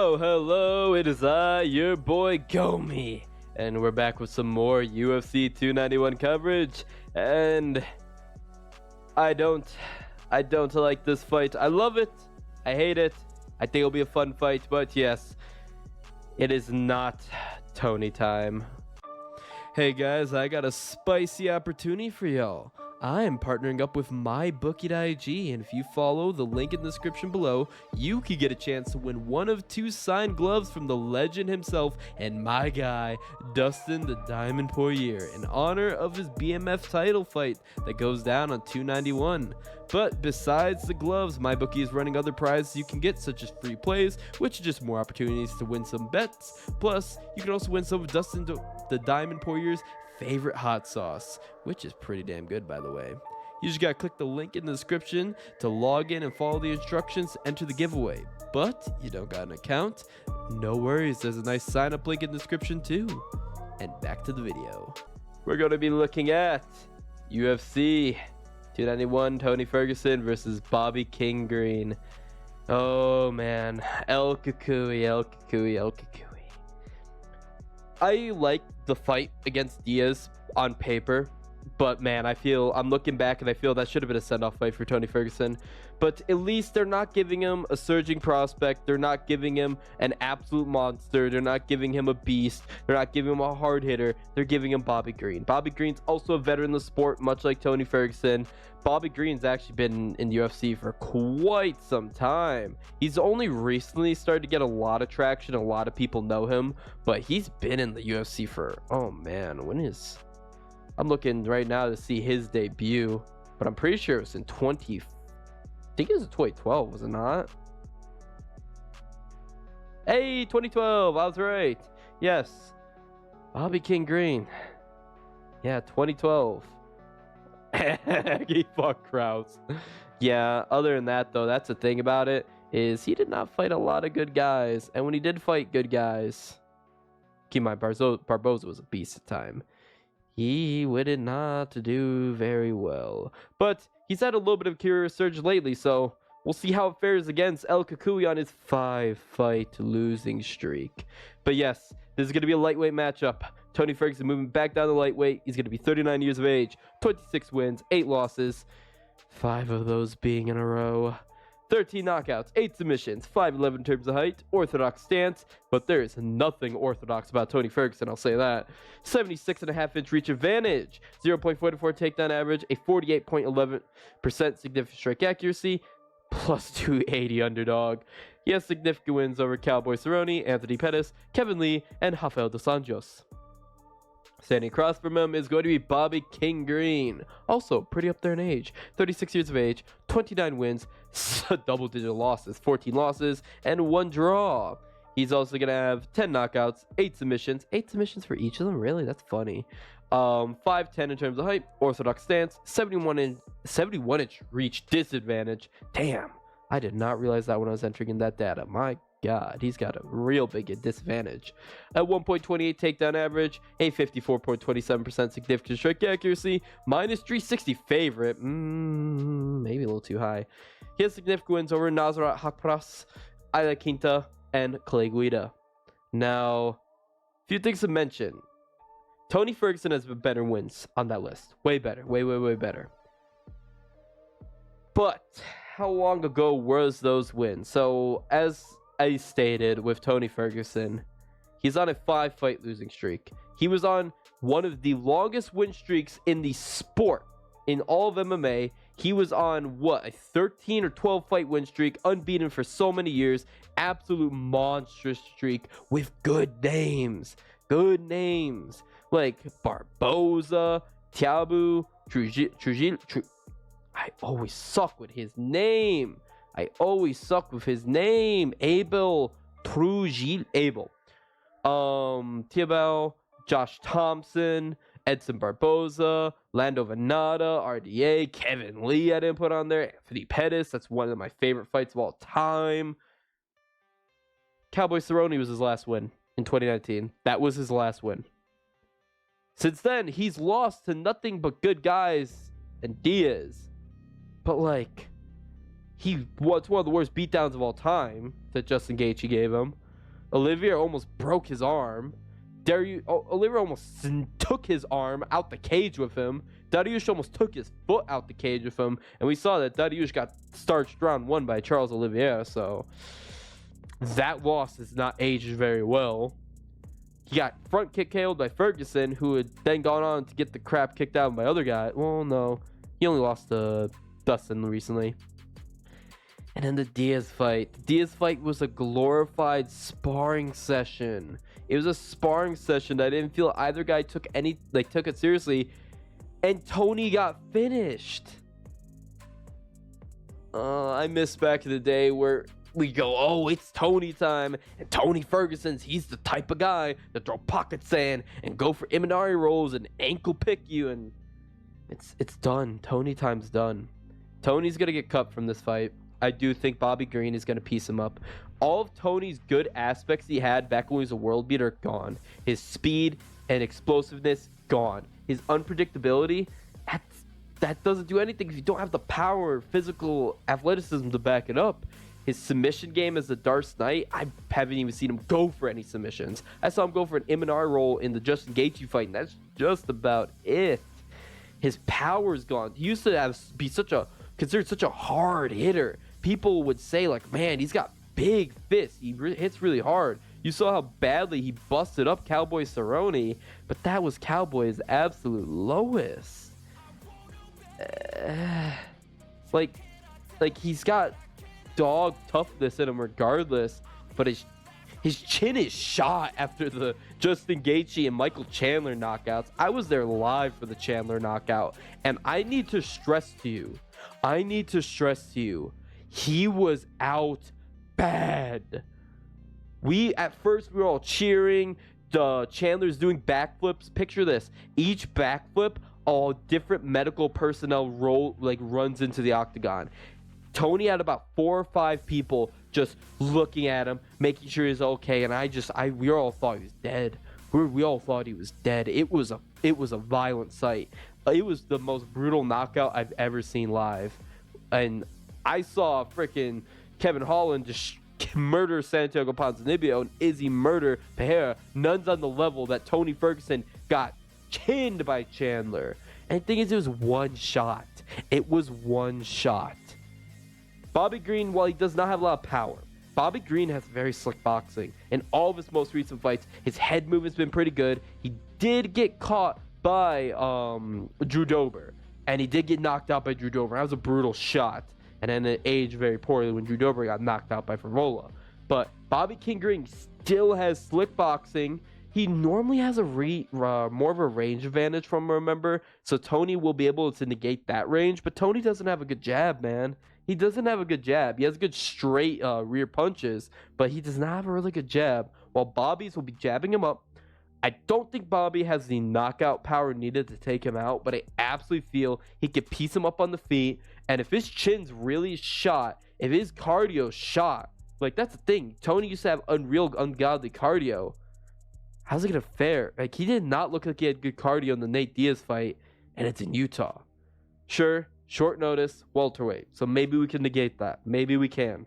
Oh, hello, it is I, your boy Gomi, and we're back with some more UFC 291 coverage, and I don't like this fight. I love it, I hate it, I think it'll be a fun fight, but yes, it is not Tony time. Hey guys, I got a spicy opportunity for y'all. I am partnering up with MyBookie.ag, and if you follow the link in the description below, you could get a chance to win one of 2 signed gloves from the legend himself and my guy, Dustin the Diamond Porier, in honor of his BMF title fight that goes down on 291. But besides the gloves, MyBookie is running other prizes you can get, such as free plays, which are just more opportunities to win some bets. Plus, you can also win some of Dustin the Diamond Porier's favorite hot sauce, which is pretty damn good, by the way. You just gotta click the link in the description to log in and follow the instructions to enter the giveaway. But you don't got an account? No worries, there's a nice sign up link in the description too. And back to the video. We're gonna be looking at UFC 291 Tony Ferguson versus Bobby King Green. Oh man, El Cucuy. I like the fight against Diaz on paper, but man, I'm looking back and I feel that should have been a send-off fight for Tony Ferguson. But at least they're not giving him a surging prospect. They're not giving him an absolute monster. They're not giving him a beast. They're not giving him a hard hitter. They're giving him Bobby Green. Bobby Green's also a veteran in the sport, much like Tony Ferguson. Bobby Green's actually been in the UFC for quite some time. He's only recently started to get a lot of traction. A lot of people know him, but he's been in the UFC for, oh man, I'm looking right now to see his debut, but I'm pretty sure it was in 2012, was it not? Hey, 2012, I was right. Yes, Bobby King Green. Yeah, 2012. He fought Krause. Yeah, other than that though, that's the thing about it, is he did not fight a lot of good guys, and when he did fight good guys, keep in mind Barboza was a beast at the time, he would not do very well. But he's had a little bit of career surge lately, so we'll see how it fares against El Cucuy on his 5-fight losing streak. But yes, this is going to be a lightweight matchup. Tony Ferguson moving back down to lightweight. He's going to be 39 years of age, 26 wins, 8 losses, 5 of those being in a row. 13 knockouts, 8 submissions, 5'11" in terms of height, orthodox stance, but there is nothing orthodox about Tony Ferguson, I'll say that. 76.5-inch reach advantage, 0.44 takedown average, a 48.11% significant strike accuracy, plus 280 underdog. He has significant wins over Cowboy Cerrone, Anthony Pettis, Kevin Lee, and Rafael dos Anjos. Standing across from him is going to be Bobby King Green, also pretty up there in age, 36 years of age, 29 wins, double-digit losses, 14 losses, and 1 draw. He's also going to have 10 knockouts, 8 submissions for each of them, really? That's funny. 5'10" in terms of height, orthodox stance, 71-inch reach disadvantage. Damn, I did not realize that when I was entering in that data. My God, he's got a real big disadvantage. At 1.28 takedown average, a 54.27% significant strike accuracy, minus 360 favorite, maybe a little too high. He has significant wins over Nasrat Haqparas, Ila Quinta, and Clay Guida. Now, a few things to mention. Tony Ferguson has better wins on that list. Way better. Way better. But how long ago was those wins? So, as I stated with Tony Ferguson, he's on a 5-fight losing streak. He was on one of the longest win streaks in the sport. In all of MMA, he was on, a 13 or 12 fight win streak, unbeaten for so many years. Absolute monstrous streak with good names. Good names. Like Barboza, Tiabu, Trujillo. I always suck with his name. Abel Trujillo. Tiabal, Josh Thompson, Edson Barboza, Lando Venata, RDA, Kevin Lee I didn't put on there, Anthony Pettis, that's one of my favorite fights of all time. Cowboy Cerrone was his last win in 2019. That was his last win. Since then, he's lost to nothing but good guys and Diaz. But it's one of the worst beatdowns of all time that Justin Gaethje gave him. Olivier almost broke his arm. Olivier almost took his arm out the cage with him. Dariush almost took his foot out the cage with him. And we saw that Dariush got starched round 1 by Charles Olivier. So that loss has not aged very well. He got front kick KO'd by Ferguson, who had then gone on to get the crap kicked out by other guy. Well, no. He only lost to Dustin recently. And then the Diaz fight. The Diaz fight was a glorified sparring session. It was a sparring session that I didn't feel either guy took it seriously. And Tony got finished. I miss back in the day where we go, oh, it's Tony time. And Tony Ferguson's, he's the type of guy to throw pocket sand and go for Imanari rolls and ankle pick you. And it's done. Tony time's done. Tony's going to get cut from this fight. I do think Bobby Green is going to piece him up. All of Tony's good aspects he had back when he was a world beater, gone. His speed and explosiveness, gone. His unpredictability, that doesn't do anything if you don't have the power or physical athleticism to back it up. His submission game as the Darce Knight, I haven't even seen him go for any submissions. I saw him go for an Imanari roll in the Justin Gaethje fight, and that's just about it. His power's gone. He used to be considered such a hard hitter. People would say, like, man, he's got big fists. He hits really hard. You saw how badly he busted up Cowboy Cerrone, but that was Cowboy's absolute lowest. Like he's got dog toughness in him regardless, but his chin is shot after the Justin Gaethje and Michael Chandler knockouts. I was there live for the Chandler knockout, and I need to stress to you, he was out bad. At first we were all cheering. The Chandler's doing backflips. Picture this: each backflip, all different medical personnel runs into the octagon. Tony had about 4 or 5 people just looking at him, making sure he's okay, and we all thought he was dead. We all thought he was dead. It was a violent sight. It was the most brutal knockout I've ever seen live, and I saw freaking Kevin Holland just murder Santiago Ponzinibbio and Izzy murder Pereira. None's on the level that Tony Ferguson got chinned by Chandler. And the thing is, it was one shot. Bobby Green, while he does not have a lot of power, Bobby Green has very slick boxing. In all of his most recent fights, his head movement's been pretty good. He did get caught by Drew Dober, and he did get knocked out by Drew Dober. That was a brutal shot, and then it aged very poorly when Drew Dober got knocked out by Favola. But Bobby King Green still has slick boxing. He normally has a more of a range advantage from him, remember? So Tony will be able to negate that range, but Tony doesn't have a good jab, man. He doesn't have a good jab. He has good straight rear punches, but he does not have a really good jab, while Bobby's will be jabbing him up. I don't think Bobby has the knockout power needed to take him out, but I absolutely feel he could piece him up on the feet, and if his chin's really shot, if his cardio's shot, like, that's the thing. Tony used to have ungodly cardio. How's it gonna fare? Like, he did not look like he had good cardio in the Nate Diaz fight, and it's in Utah. Sure, short notice, welterweight, so maybe we can negate that. Maybe we can.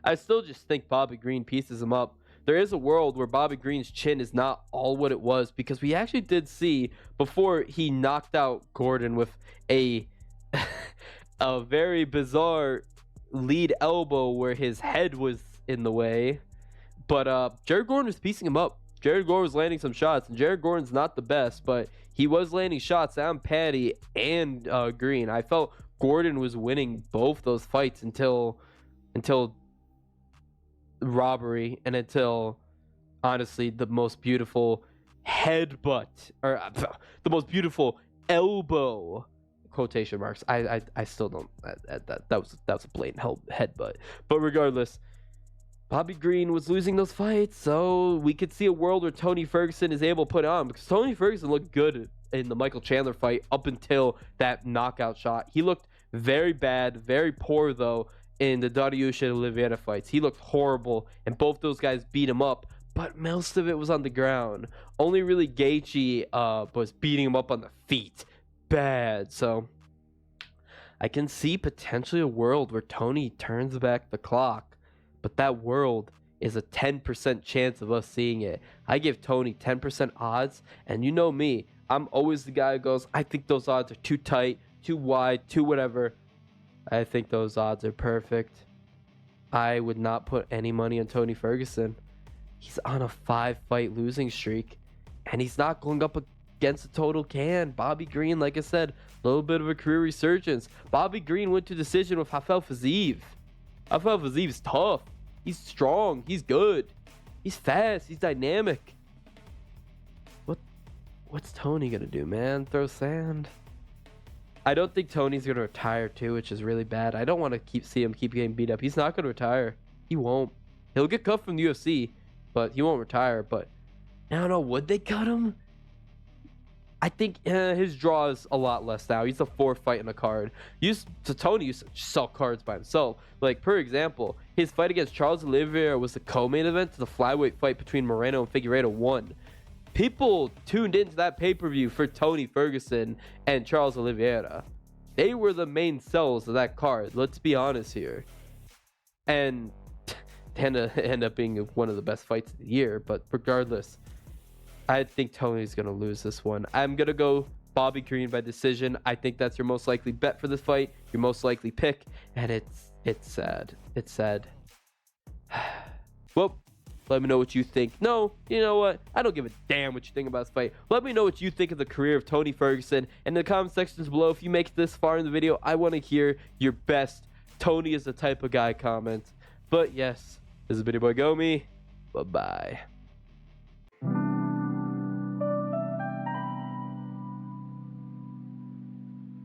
I still just think Bobby Green pieces him up. There is a world where Bobby Green's chin is not all what it was, because we actually did see before he knocked out Gordon with a a very bizarre lead elbow where his head was in the way. But Jared Gordon was piecing him up. Jared Gordon was landing some shots, and Jared Gordon's not the best, but he was landing shots on Patty and Green. I felt Gordon was winning both those fights until robbery, and until, honestly, the most beautiful headbutt, or the most beautiful elbow, quotation marks. I still don't, that was a blatant headbutt. But regardless, Bobby Green was losing those fights, so we could see a world where Tony Ferguson is able to put on, because Tony Ferguson looked good in the Michael Chandler fight up until that knockout shot. He looked very bad, very poor, though, in the Dariush and Oliveira fights. He looked horrible, and both those guys beat him up, but most of it was on the ground. Only really Gaethje was beating him up on the feet. Bad. So I can see potentially a world where Tony turns back the clock, but that world is a 10% chance of us seeing it. I give Tony 10% odds, and you know me, I'm always the guy who goes, I think those odds are too tight, too wide, too whatever. I think those odds are perfect. I would not put any money on Tony Ferguson. He's on a 5-fight losing streak, and he's not going up against a total can. Bobby Green, like I said, a little bit of a career resurgence. Bobby Green went to decision with Rafael Fiziev. Rafael Fiziev tough. He's strong. He's good. He's fast. He's dynamic. What's Tony gonna do, man? Throw sand? I don't think Tony's gonna retire too, which is really bad. I don't want to see him keep getting beat up. He's not gonna retire. He won't. He'll get cut from the UFC, but he won't retire. But I don't know. Would they cut him? I think his draw is a lot less now. He's a 4th fight in a card. Tony used to sell cards by himself. Like, for example, his fight against Charles Oliveira was the co-main event to the flyweight fight between Moreno and Figueiredo 1. People tuned into that pay-per-view for Tony Ferguson and Charles Oliveira. They were the main sells of that card. Let's be honest here. And end up being one of the best fights of the year. But regardless, I think Tony's going to lose this one. I'm going to go Bobby Green by decision. I think that's your most likely bet for this fight. Your most likely pick. And it's sad. It's sad. Well, let me know what you think. No, you know what? I don't give a damn what you think about this fight. Let me know what you think of the career of Tony Ferguson in the comment sections below. If you make it this far in the video, I want to hear your best Tony is the type of guy comment. But yes, this is Bitty Boy Gomi. Bye-bye.